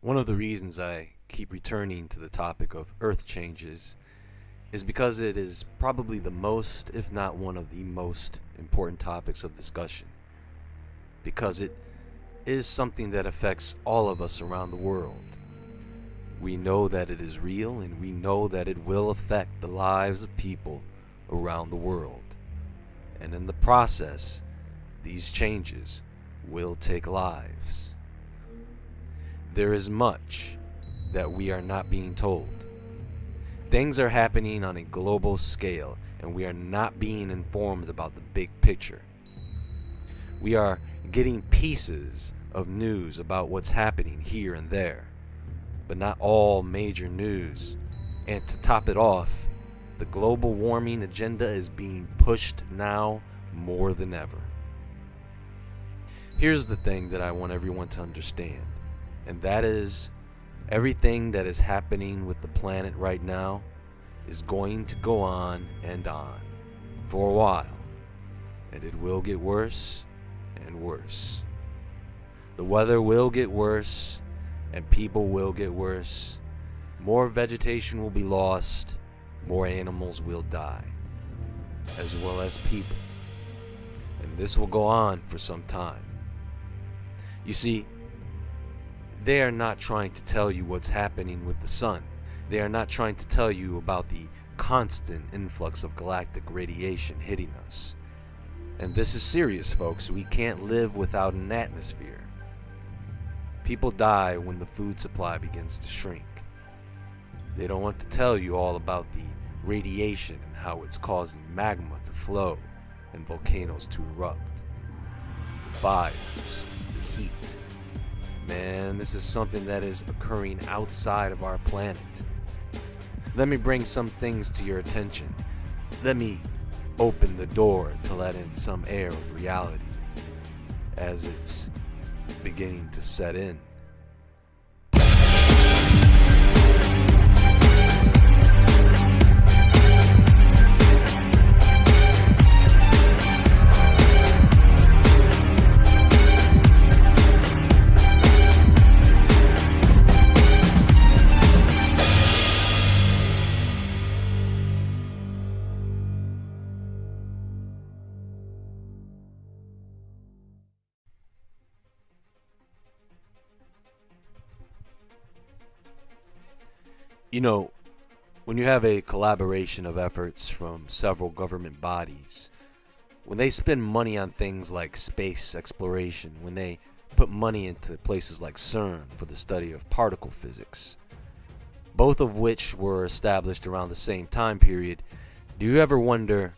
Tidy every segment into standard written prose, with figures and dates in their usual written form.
One of the reasons I keep returning to the topic of earth changes is because it is probably the most, if not one of the most important topics of discussion. Because it is something that affects all of us around the world. We know that it is real, and we know that it will affect the lives of people around the world. And in the process, these changes will take lives. There is much that we are not being told. Things are happening on a global scale, and we are not being informed about the big picture. We are getting pieces of news about what's happening here and there, but not all major news. And to top it off, the global warming agenda is being pushed now more than ever. Here's the thing that I want everyone to understand, and that is everything that is happening with the planet right now is going to go on and on for a while, and it will get worse and worse. The weather will get worse, and people will get worse. More vegetation will be lost, more animals will die, as well as people. And this will go on for some time. You see, they are not trying to tell you what's happening with the sun. They are not trying to tell you about the constant influx of galactic radiation hitting us. And this is serious, folks. We can't live without an atmosphere. People die when the food supply begins to shrink. They don't want to tell you all about the radiation and how it's causing magma to flow and volcanoes to erupt. The fires, the heat. Man, this is something that is occurring outside of our planet. Let me bring some things to your attention. Let me open the door to let in some air of reality as it's beginning to set in. You know, when you have a collaboration of efforts from several government bodies, when they spend money on things like space exploration, when they put money into places like CERN for the study of particle physics, both of which were established around the same time period, do you ever wonder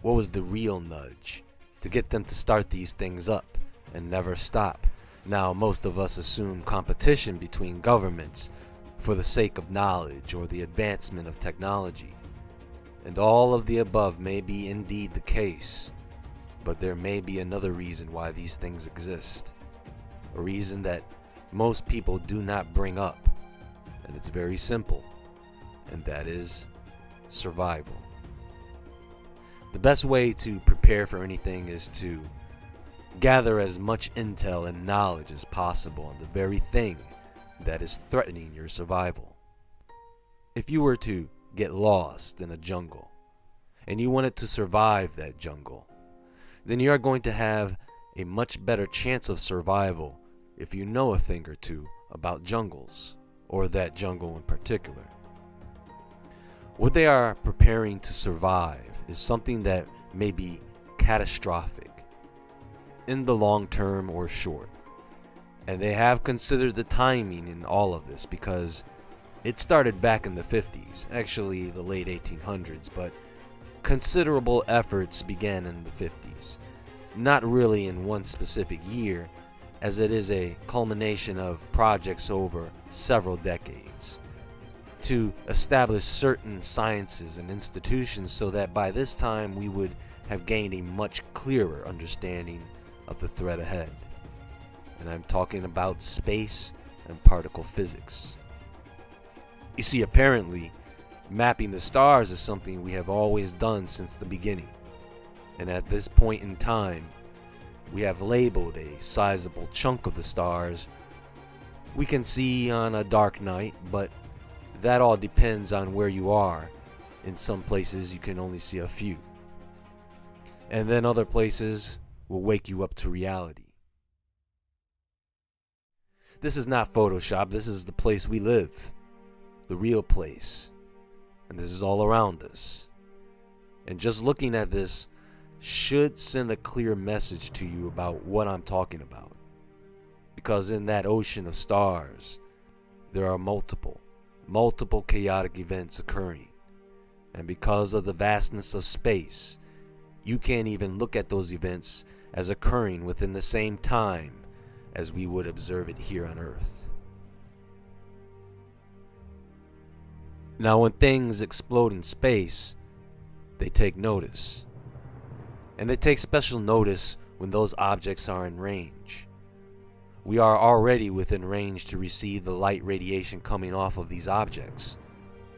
what was the real nudge to get them to start these things up and never stop? Now, most of us assume competition between governments for the sake of knowledge or the advancement of technology. And all of the above may be indeed the case, but there may be another reason why these things exist. A reason that most people do not bring up, and it's very simple, and that is survival. The best way to prepare for anything is to gather as much intel and knowledge as possible on the very thing that is threatening your survival. If you were to get lost in a jungle and you wanted to survive that jungle, then you are going to have a much better chance of survival if you know a thing or two about jungles, or that jungle in particular. What they are preparing to survive is something that may be catastrophic in the long term or short. And they have considered the timing in all of this because it started back in the 50s, actually the late 1800s, but considerable efforts began in the 50s. Not really in one specific year, as it is a culmination of projects over several decades to establish certain sciences and institutions so that by this time we would have gained a much clearer understanding of the threat ahead. And I'm talking about space and particle physics. You see, apparently, mapping the stars is something we have always done since the beginning. And at this point in time, we have labeled a sizable chunk of the stars we can see on a dark night, but that all depends on where you are. In some places you can only see a few. And then other places will wake you up to reality. This is not Photoshop, this is the place we live. The real place. And this is all around us. And just looking at this should send a clear message to you about what I'm talking about. Because in that ocean of stars, there are multiple chaotic events occurring. And because of the vastness of space, you can't even look at those events as occurring within the same time as we would observe it here on Earth. Now, when things explode in space, they take notice. And they take special notice when those objects are in range. We are already within range to receive the light radiation coming off of these objects,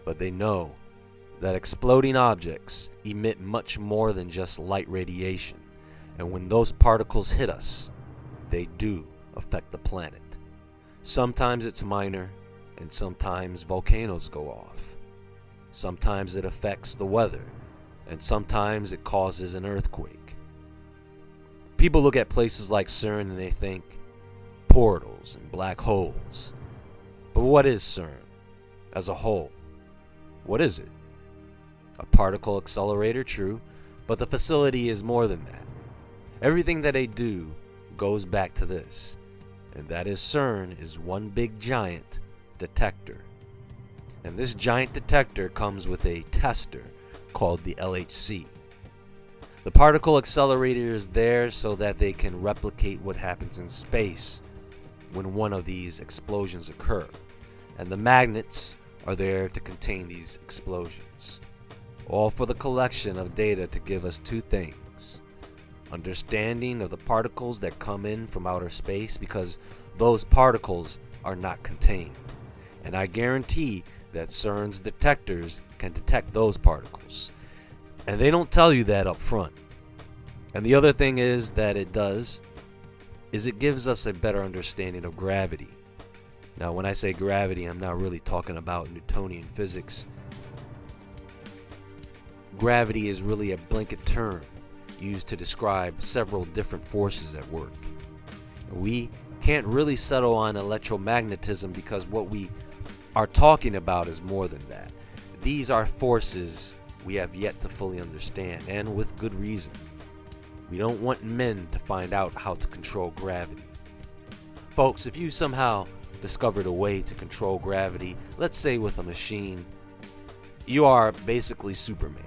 but they know that exploding objects emit much more than just light radiation, and when those particles hit us, they do affect the planet. Sometimes it's minor, and sometimes volcanoes go off. Sometimes it affects the weather, and sometimes it causes an earthquake. People look at places like CERN and they think portals and black holes. But what is CERN as a whole? What is it? A particle accelerator, true, but the facility is more than that. Everything that they do goes back to this, and that is CERN is one big giant detector. And this giant detector comes with a tester called the LHC. The particle accelerator is there so that they can replicate what happens in space when one of these explosions occur, and the magnets are there to contain these explosions, all for the collection of data to give us two things: understanding of the particles that come in from outer space, because those particles are not contained, and I guarantee that CERN's detectors can detect those particles, and they don't tell you that up front. And the other thing is that it does is it gives us a better understanding of gravity. Now, when I say gravity, I'm not really talking about Newtonian physics. Gravity is really a blanket term used to describe several different forces at work. We can't really settle on electromagnetism because what we are talking about is more than that. These are forces we have yet to fully understand, and with good reason. We don't want men to find out how to control gravity. Folks, if you somehow discovered a way to control gravity, let's say with a machine, you are basically Superman.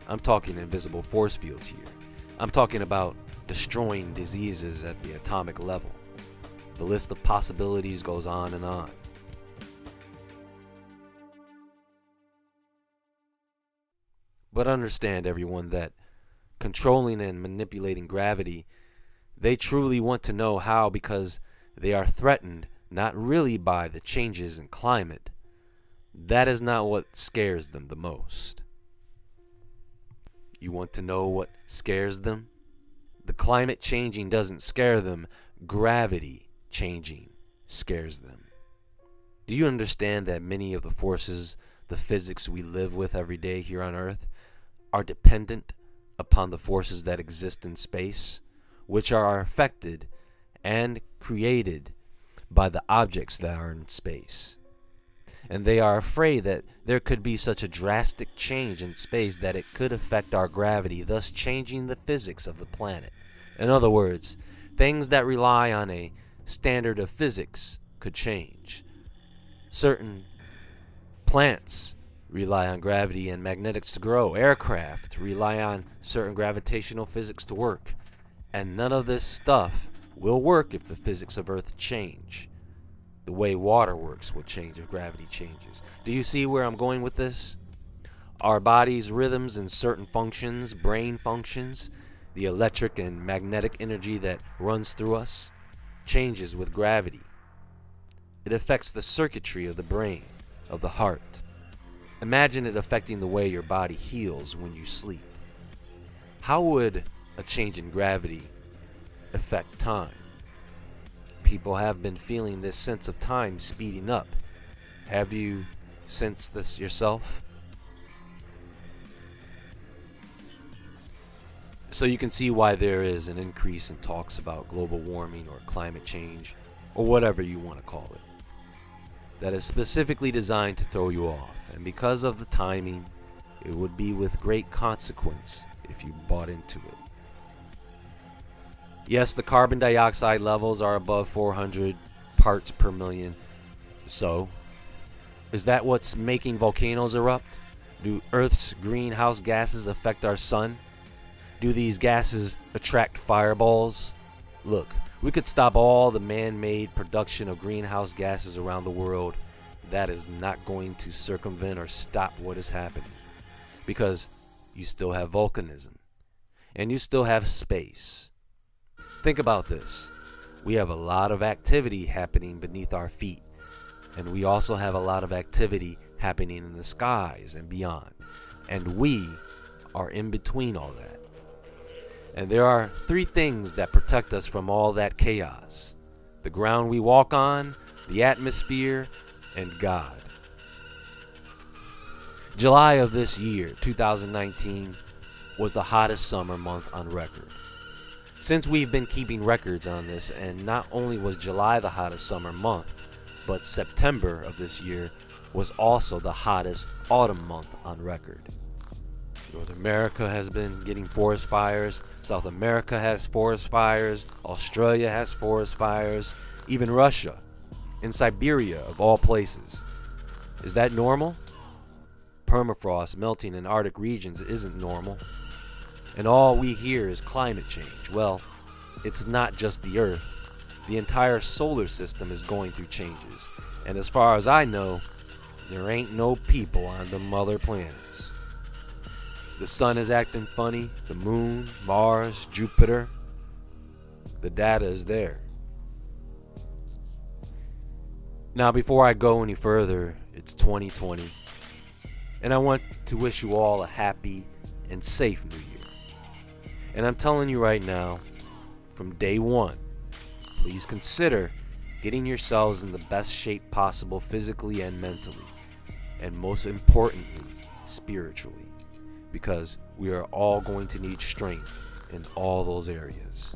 I'm talking invisible force fields here. I'm talking about destroying diseases at the atomic level. The list of possibilities goes on and on. But understand, everyone, that controlling and manipulating gravity, they truly want to know how, because they are threatened not really by the changes in climate. That is not what scares them the most. You want to know what scares them? The climate changing doesn't scare them. Gravity changing scares them. Do you understand that many of the forces, the physics we live with every day here on Earth, are dependent upon the forces that exist in space, which are affected and created by the objects that are in space? And they are afraid that there could be such a drastic change in space that it could affect our gravity, thus changing the physics of the planet. In other words, things that rely on a standard of physics could change. Certain plants rely on gravity and magnetics to grow. Aircraft rely on certain gravitational physics to work. And none of this stuff will work if the physics of Earth change. The way water works will change if gravity changes. Do you see where I'm going with this? Our body's rhythms and certain functions, brain functions, the electric and magnetic energy that runs through us, changes with gravity. It affects the circuitry of the brain, of the heart. Imagine it affecting the way your body heals when you sleep. How would a change in gravity affect time? people have been feeling this sense of time speeding up. Have you sensed this yourself? So you can see why there is an increase in talks about global warming or climate change, or whatever you want to call it, that is specifically designed to throw you off. And because of the timing, it would be with great consequence if you bought into it. Yes, the carbon dioxide levels are above 400 parts per million. So, is that what's making volcanoes erupt? Do Earth's greenhouse gases affect our sun? Do these gases attract fireballs? Look, we could stop all the man-made production of greenhouse gases around the world. That is not going to circumvent or stop what is happening. Because you still have volcanism. And you still have space. Think about this. We have a lot of activity happening beneath our feet. And we also have a lot of activity happening in the skies and beyond. And we are in between all that. And there are three things that protect us from all that chaos: the ground we walk on, the atmosphere, and God. July of this year, 2019, was the hottest summer month on record. Since we've been keeping records on this, and not only was July the hottest summer month, but September of this year was also the hottest autumn month on record. North America has been getting forest fires, South America has forest fires, Australia has forest fires, even Russia, and Siberia of all places. Is that normal? Permafrost melting in Arctic regions isn't normal. And all we hear is climate change. Well, it's not just the Earth. The entire solar system is going through changes. And as far as I know, there ain't no people on them other planets. The sun is acting funny, the moon, Mars, Jupiter. The data is there. Now, before I go any further, it's 2020. And I want to wish you all a happy and safe New Year. And I'm telling you right now, from day one, please consider getting yourselves in the best shape possible physically and mentally. And most importantly, spiritually. Because we are all going to need strength in all those areas.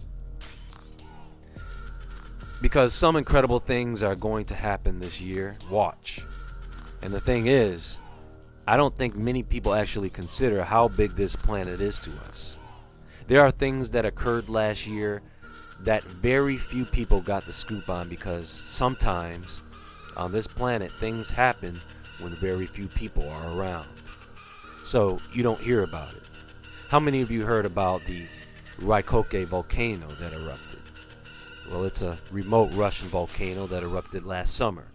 Because some incredible things are going to happen this year. Watch. And the thing is, I don't think many people actually consider how big this planet is to us. There are things that occurred last year that very few people got the scoop on, because sometimes on this planet things happen when very few people are around. So you don't hear about it. How many of you heard about the Rykoke volcano that erupted? Well, it's a remote Russian volcano that erupted last summer,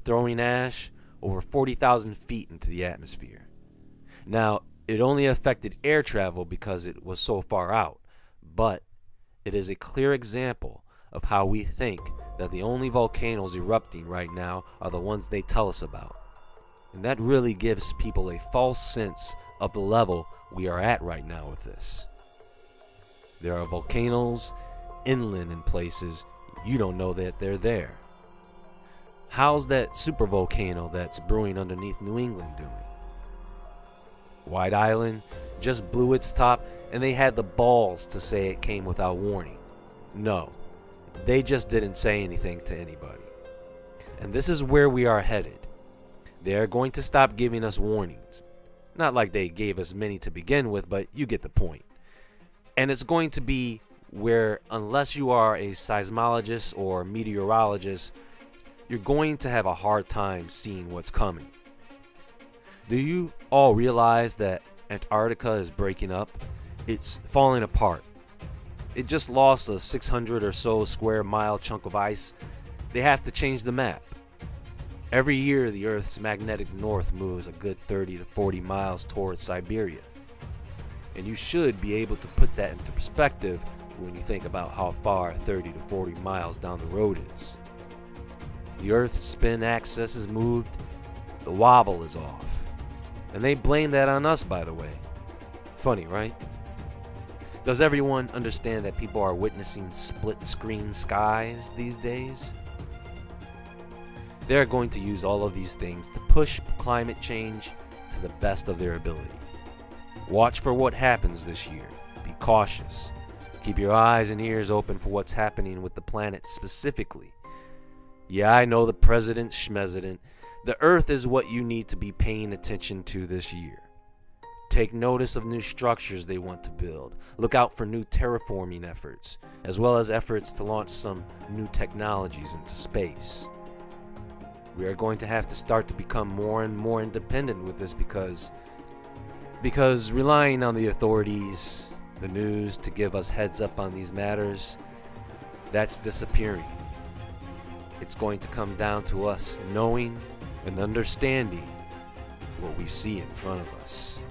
throwing ash over 40,000 feet into the atmosphere. Now, it only affected air travel because it was so far out, but it is a clear example of how we think that the only volcanoes erupting right now are the ones they tell us about. And that really gives people a false sense of the level we are at right now with this. There are volcanoes inland in places you don't know that they're there. How's that supervolcano that's brewing underneath New England doing? White Island just blew its top, and they had the balls to say it came without warning. No, they just didn't say anything to anybody. And this is where we are headed. They are going to stop giving us warnings. Not like they gave us many to begin with, but you get the point. And it's going to be where, unless you are a seismologist or meteorologist, you're going to have a hard time seeing what's coming. Do you all realize that Antarctica is breaking up? It's falling apart. It just lost a 600 or so square mile chunk of ice. They have to change the map. Every year, the Earth's magnetic north moves a good 30 to 40 miles towards Siberia. And you should be able to put that into perspective when you think about how far 30 to 40 miles down the road is. The Earth's spin axis is moved, the wobble is off. And they blame that on us, by the way. Funny, right? Does everyone understand that people are witnessing split-screen skies these days? They are going to use all of these things to push climate change to the best of their ability. Watch for what happens this year. Be cautious. Keep your eyes and ears open for what's happening with the planet specifically. Yeah, I know the president schmesident. The Earth is what you need to be paying attention to this year. Take notice of new structures they want to build. Look out for new terraforming efforts, as well as efforts to launch some new technologies into space. We are going to have to start to become more and more independent with this because relying on the authorities, the news to give us heads up on these matters, that's disappearing. It's going to come down to us knowing and understanding what we see in front of us.